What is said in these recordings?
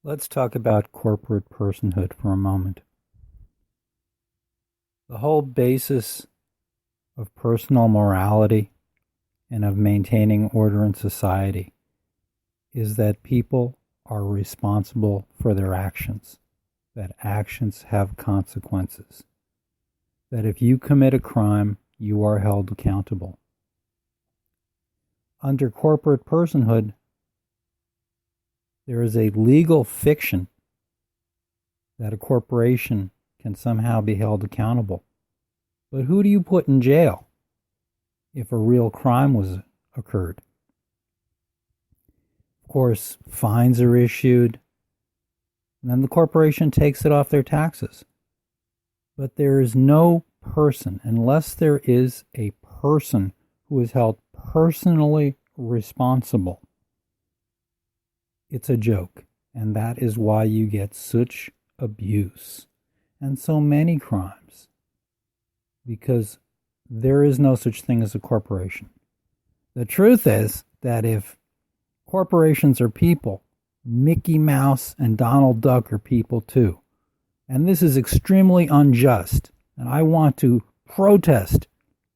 Let's talk about corporate personhood for a moment. The whole basis of personal morality and of maintaining order in society is that people are responsible for their actions, that actions have consequences, that if you commit a crime, you are held accountable. Under corporate personhood, there is a legal fiction that a corporation can somehow be held accountable. But who do you put in jail if a real crime was occurred? Of course, fines are issued, and then the corporation takes it off their taxes. But there is no person, unless there is a person who is held personally responsible. It's a joke, and that is why you get such abuse and so many crimes, because there is no such thing as a corporation. The truth is that if corporations are people, Mickey Mouse and Donald Duck are people too. And this is extremely unjust, and I want to protest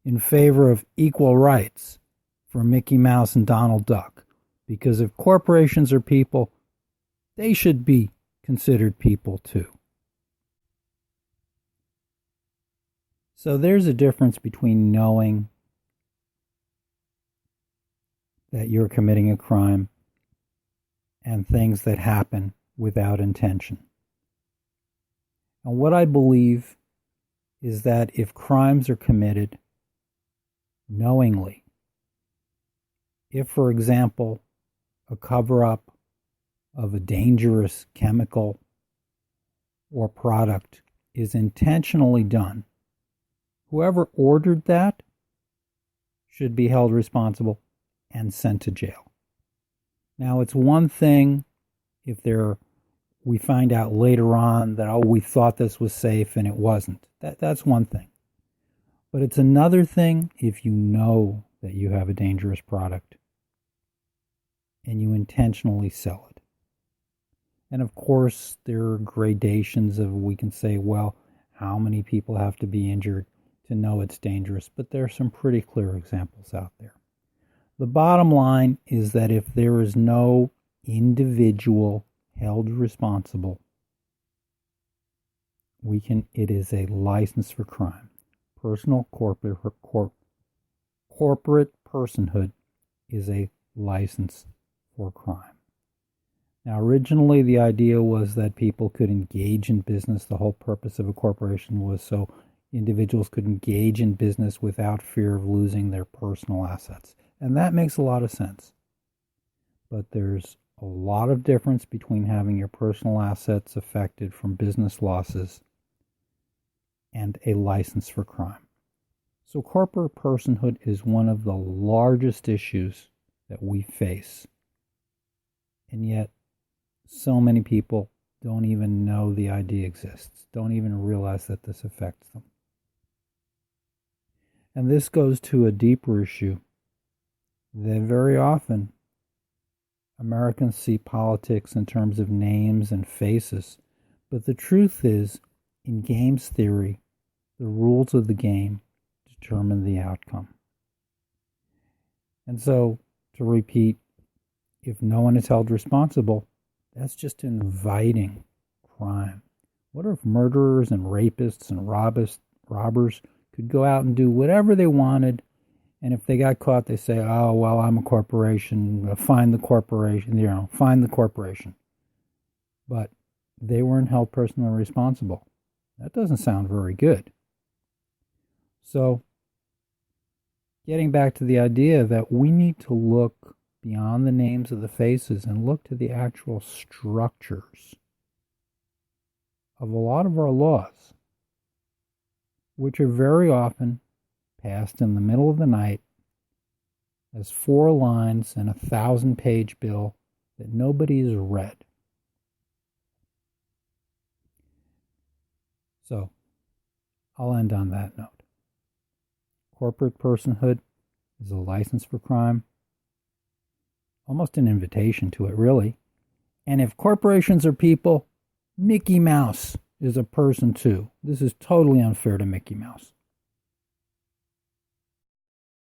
in favor of equal rights for Mickey Mouse and Donald Duck. Because if corporations are people, they should be considered people too. So there's a difference between knowing that you're committing a crime and things that happen without intention. And what I believe is that if crimes are committed knowingly, if, for example, a cover-up of a dangerous chemical or product is intentionally done, whoever ordered that should be held responsible and sent to jail. Now, it's one thing if we find out later on that, we thought this was safe and it wasn't. That's one thing. But it's another thing if you know that you have a dangerous product and you intentionally sell it. And of course, there are gradations of, we can say, well, how many people have to be injured to know it's dangerous? But there are some pretty clear examples out there. The bottom line is that if there is no individual held responsible, it is a license for crime. Corporate personhood is a license for crime. Now, originally the idea was that people could engage in business. The whole purpose of a corporation was so individuals could engage in business without fear of losing their personal assets. And that makes a lot of sense. But there's a lot of difference between having your personal assets affected from business losses and a license for crime. So corporate personhood is one of the largest issues that we face. And yet, so many people don't even know the idea exists, don't even realize that this affects them. And this goes to a deeper issue that very often Americans see politics in terms of names and faces. But the truth is, in games theory, the rules of the game determine the outcome. And so, to repeat, if no one is held responsible, that's just inviting crime. What if murderers and rapists and robbers could go out and do whatever they wanted, and if they got caught, they say, oh, well, I'm a corporation, find the corporation. But they weren't held personally responsible. That doesn't sound very good. So, getting back to the idea that we need to look beyond the names of the faces and look to the actual structures of a lot of our laws, which are very often passed in the middle of the night as 4 lines in a 1,000-page bill that nobody's read. So, I'll end on that note. Corporate personhood is a license for crime, almost an invitation to it, really. And if corporations are people, Mickey Mouse is a person too. This is totally unfair to Mickey Mouse.